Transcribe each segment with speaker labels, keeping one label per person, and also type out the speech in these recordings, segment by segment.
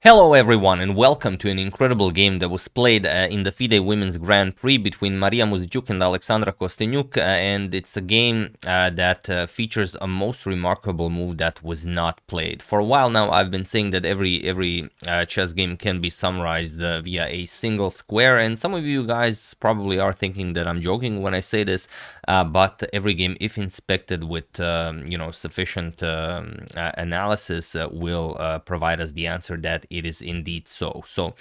Speaker 1: Hello everyone and welcome to an incredible game that was played in the FIDE Women's Grand Prix between Mariya Muzychuk and Alexandra Kosteniuk, and it's a game that features a most remarkable move that was not played. For a while now I've been saying that every chess game can be summarized via a single square, and some of you guys probably are thinking that I'm joking when I say this, but every game, if inspected with sufficient analysis, will provide us the answer that it is indeed so. So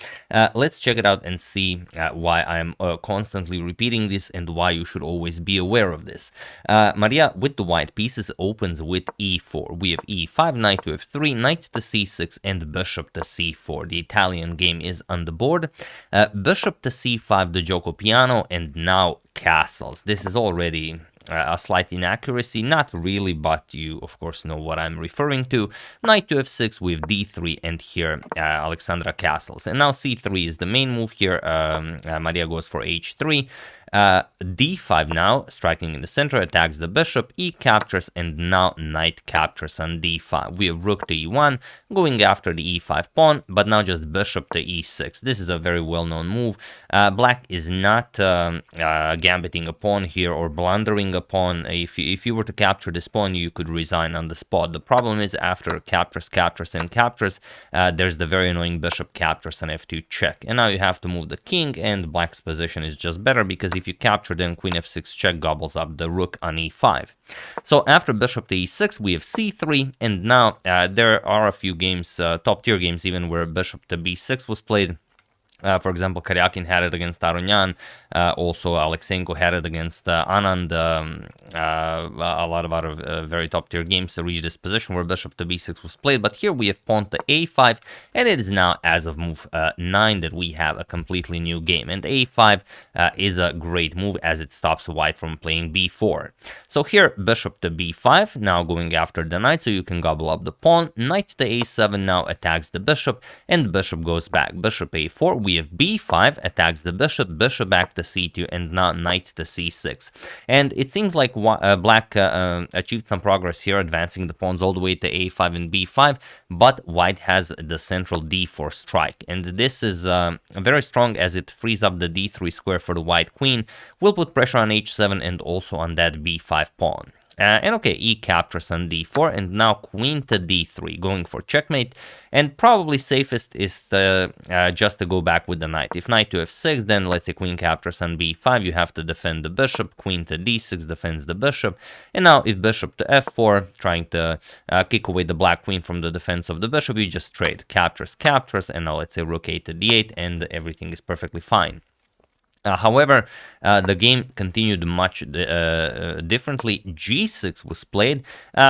Speaker 1: let's check it out and see why I'm constantly repeating this and why you should always be aware of this. Mariya, with the white pieces, opens with e4. We have e5, knight to f3, knight to c6, and bishop to c4. The Italian game is on the board. Bishop to c5, the Giuoco Piano, and now castles. This is already a slight inaccuracy, not really, but you of course know what I'm referring to. Knight to f6 with d3, and here Alexandra castles. And now c3 is the main move here. Mariya goes for h3. D5 now, striking in the center, attacks the bishop, e captures, and now knight captures on d5. We have rook to e1, going after the e5 pawn, but now just bishop to e6. This is a very well-known move. Black is not gambiting a pawn here or blundering a pawn. If you were to capture this pawn, you could resign on the spot. The problem is after captures, and captures, there's the very annoying bishop captures on f2 check. And now you have to move the king, and black's position is just better because if you capture, then queen f6 check gobbles up the rook on e5. So after bishop to e6, we have c3, and now there are a few games, top tier games even, where bishop to b6 was played. For example, Karyakin had it against Aronian, also Alexenko had it against Anand. A lot of other very top-tier games reached this position where bishop to b6 was played, but here we have pawn to a5, and it is now, as of move 9, that we have a completely new game. And a5 is a great move as it stops white from playing b4. So here, bishop to b5, now going after the knight, so you can gobble up the pawn. Knight to a7 now attacks the bishop, and bishop goes back. Bishop a4, we have b5, attacks the bishop, bishop back to c2, and now knight to c6. And it seems like black achieved some progress here, advancing the pawns all the way to a5 and b5, but white has the central d4 strike. And this is very strong as it frees up the d3 square for the white queen, will put pressure on h7 and also on that b5 pawn. And okay, e captures on d4, and now queen to d3, going for checkmate. And probably safest is just to go back with the knight. If knight to f6, then let's say queen captures on b5, you have to defend the bishop. Queen to d6 defends the bishop. And now if bishop to f4, trying to kick away the black queen from the defense of the bishop, you just trade. Captures, and now let's say rook a to d8, and everything is perfectly fine. However, the game continued much differently. g6 was played,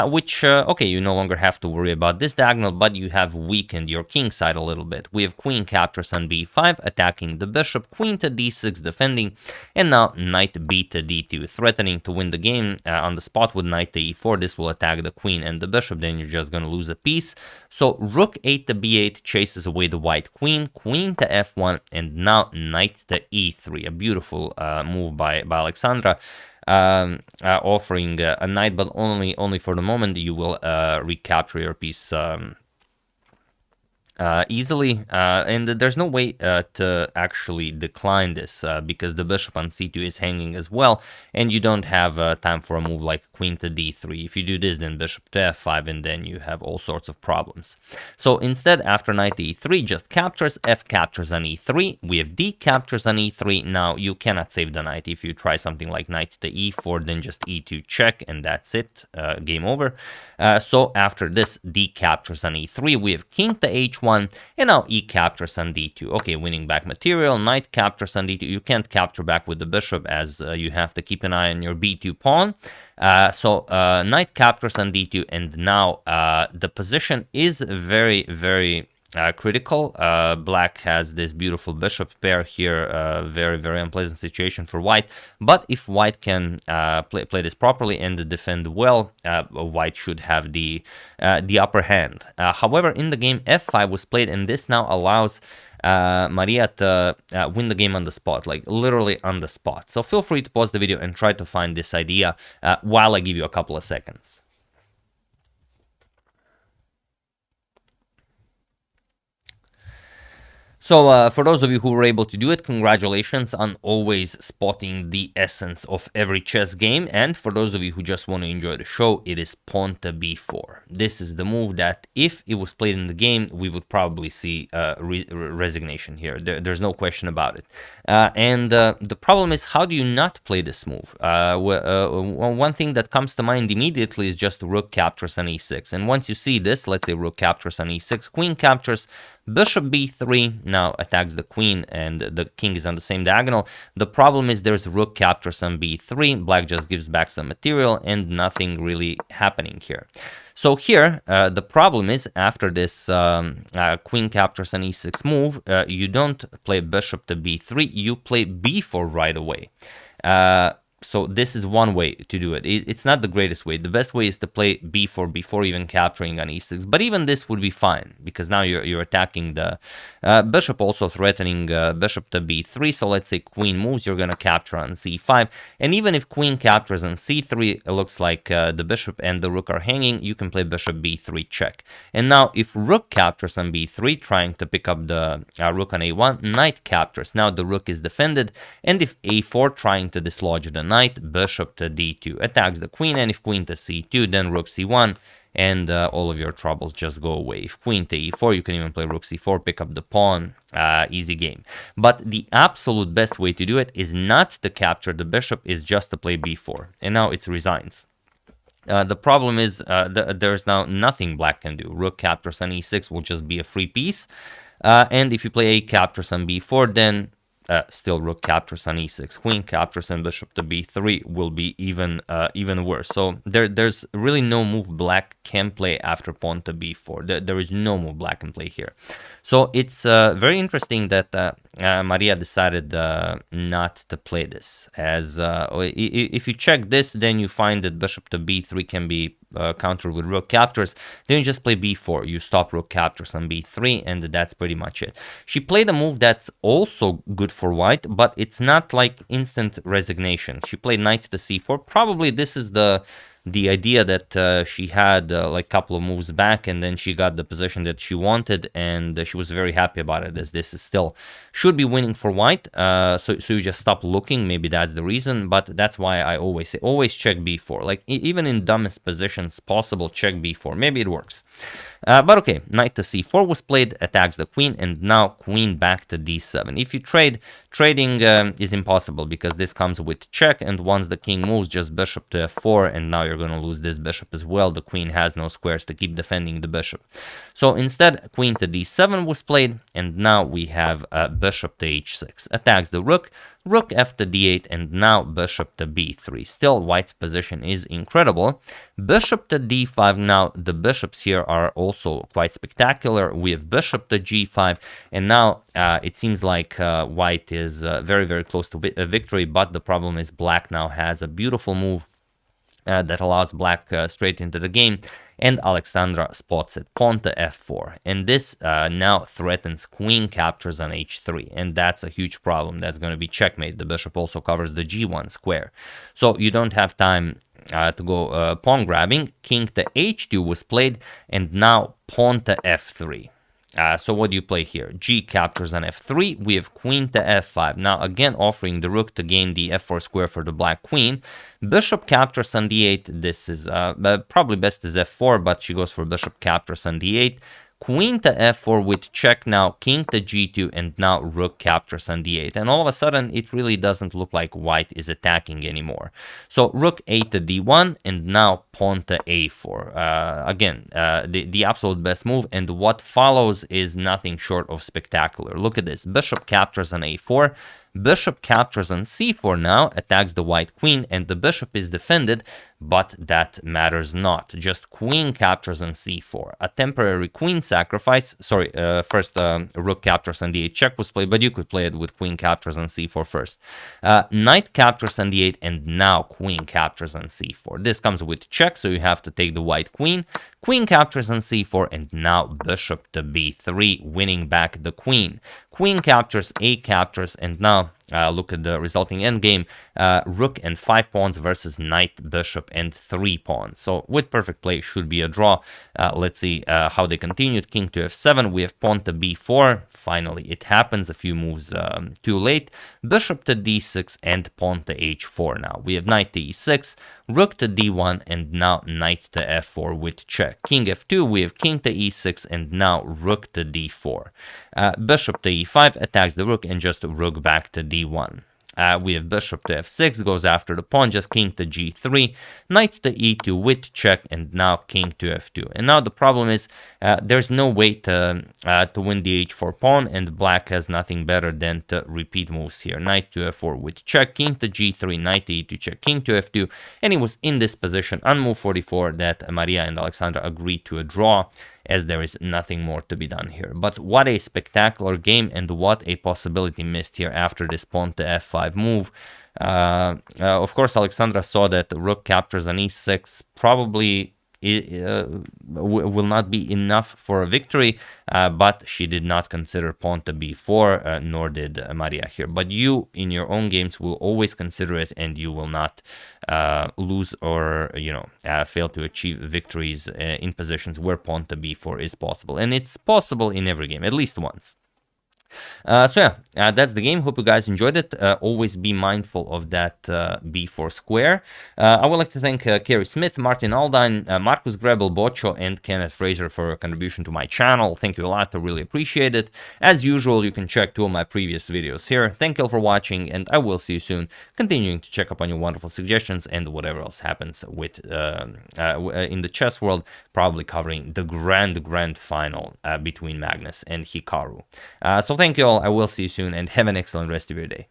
Speaker 1: which, okay, you no longer have to worry about this diagonal, but you have weakened your king side a little bit. We have queen captures on b5, attacking the bishop, queen to d6 defending, and now knight b to d2, threatening to win the game on the spot with knight to e4. This will attack the queen and the bishop, then you're just going to lose a piece. So rook 8 to b8 chases away the white queen, queen to f1, and now knight to e3. A beautiful move by Alexandra, offering a knight, but only for the moment. You will recapture your piece easily, and there's no way to actually decline this because the bishop on c2 is hanging as well, and you don't have time for a move like queen to d3. If you do this, then bishop to f5, and then you have all sorts of problems. So instead, after knight to e3, just captures, f captures on e3, we have d captures on e3. Now you cannot save the knight. If you try something like knight to e4, then just e2 check, and that's it, game over. So after this, d captures on e3, we have king to h1, and now e captures on d2. Okay, winning back material. Knight captures on d2. You can't capture back with the bishop as you have to keep an eye on your b2 pawn. So knight captures on d2, and now the position is very, very critical. Black has this beautiful bishop pair here, very, very unpleasant situation for white. But if white can play this properly and defend well, white should have the upper hand. However, in the game, f5 was played, and this now allows Mariya to win the game on the spot, like literally on the spot. So feel free to pause the video and try to find this idea while I give you a couple of seconds. So for those of you who were able to do it, congratulations on always spotting the essence of every chess game. And for those of you who just want to enjoy the show, it is pawn to b4. This is the move that if it was played in the game, we would probably see resignation here. There's no question about it. And the problem is, how do you not play this move? One thing that comes to mind immediately is just rook captures on e6. And once you see this, let's say rook captures on e6, queen captures, bishop b3 now attacks the queen, and the king is on the same diagonal. The problem is there's rook captures on b3, black just gives back some material, and nothing really happening here. So here, the problem is, after this queen captures on e6 move, you don't play bishop to b3, you play b4 right away. So this is one way to do it. It's not the greatest way. The best way is to play b4 before even capturing on e6. But even this would be fine, because now you're attacking the bishop, also threatening bishop to b3. So let's say queen moves, you're going to capture on c5. And even if queen captures on c3, it looks like the bishop and the rook are hanging, you can play bishop b3 check. And now if rook captures on b3, trying to pick up the rook on a1, knight captures. Now the rook is defended. And if a4, trying to dislodge the knight, bishop to d2 attacks the queen, and if queen to c2, then rook c1, and all of your troubles just go away. If queen to e4, you can even play rook c4, pick up the pawn, easy game. But the absolute best way to do it is not to capture the bishop, is just to play b4, and now it resigns. The problem is there's now nothing black can do. Rook captures on e6 will just be a free piece, and if you play a captures on b4, then still rook captures on e6, queen captures and bishop to b3 will be even worse. So there's really no move black can play after pawn to b4. There is no move black can play here. So it's very interesting that Mariya decided not to play this. As if you check this, then you find that bishop to b3 can be countered with rook captures. Then you just play b4, you stop rook captures on b3, and that's pretty much it. She played a move that's also good for white, but it's not like instant resignation. She played knight to c4. Probably this is the idea that she had like a couple of moves back, and then she got the position that she wanted, and she was very happy about it, as this is still should be winning for white. So you just stop looking. Maybe that's the reason, but that's why I always say always check b4. Like even in dumbest positions possible, check b4. Maybe it works. But okay, knight to c4 was played, attacks the queen, and now queen back to d7. If you trading is impossible, because this comes with check, and once the king moves, just bishop to f4, and now you're going to lose this bishop as well. The queen has no squares to keep defending the bishop. So instead, queen to d7 was played, and now we have bishop to h6. Attacks the rook, rook f to d8, and now bishop to b3. Still, white's position is incredible. Bishop to d5. Now the bishops here are also quite spectacular. We have bishop to g5, and now it seems like white is very, very close to a victory, but the problem is black now has a beautiful move that allows black straight into the game, and Alexandra spots it, pawn to f4, and this now threatens queen captures on h3, and that's a huge problem. That's going to be checkmate. The bishop also covers the g1 square, so you don't have time to go pawn grabbing. King to h2 was played, and now pawn to f3. So what do you play here? G captures on f3. We have queen to f5. Now again offering the rook to gain the f4 square for the black queen. Bishop captures on d8. This is probably best is f4, but she goes for bishop captures on d8. Queen to f4 with check now, king to g2, and now rook captures on d8. And all of a sudden, it really doesn't look like white is attacking anymore. So rook a to d1, and now pawn to a4. Again, the absolute best move, and what follows is nothing short of spectacular. Look at this. Bishop captures on a4. Bishop captures on c4 now, attacks the white queen, and the bishop is defended, but that matters not. Just queen captures on c4. A temporary queen sacrifice. Sorry, first rook captures on d8 check was played, but you could play it with queen captures on c4 first. Knight captures on d8, and now queen captures on c4. This comes with check, so you have to take the white queen. Queen captures on c4, and now bishop to b3, winning back the queen. Queen captures, a captures, and now look at the resulting endgame. Rook and 5 pawns versus knight, bishop, and 3 pawns. So with perfect play should be a draw. Let's see how they continued. King to f7. We have pawn to b4. Finally, it happens. A few moves too late. Bishop to d6 and pawn to h4 now. We have knight to e6, rook to d1, and now knight to f4 with check. King f2, we have king to e6, and now rook to d4. Bishop to e5 attacks the rook, and just rook back to d1. We have bishop to f6, goes after the pawn, just king to g3, knight to e2 with check, and now king to f2. And now the problem is there's no way to win the h4 pawn, and black has nothing better than to repeat moves here. Knight to f4 with check, king to g3, knight to e2 check, king to f2, and it was in this position on move 44 that Mariya and Alexandra agreed to a draw, as there is nothing more to be done here. But what a spectacular game, and what a possibility missed here after this pawn to f5 move. Of course, Alexandra saw that rook captures on e6 probably will not be enough for a victory, but she did not consider pawn to b4, nor did Mariya here. But you, in your own games, will always consider it, and you will not lose or fail to achieve victories in positions where pawn to b4 is possible. And it's possible in every game, at least once. So yeah, that's the game. Hope you guys enjoyed it. Always be mindful of that b4 square. I would like to thank Kerry Smith, Martin Aldine, Marcus Grebel, Bocho, and Kenneth Fraser for a contribution to my channel. Thank you a lot. I really appreciate it. As usual, you can check 2 of my previous videos here. Thank you all for watching, and I will see you soon, continuing to check up on your wonderful suggestions and whatever else happens with in the chess world, probably covering the grand final between Magnus and Hikaru. So thank you all. I will see you soon, and have an excellent rest of your day.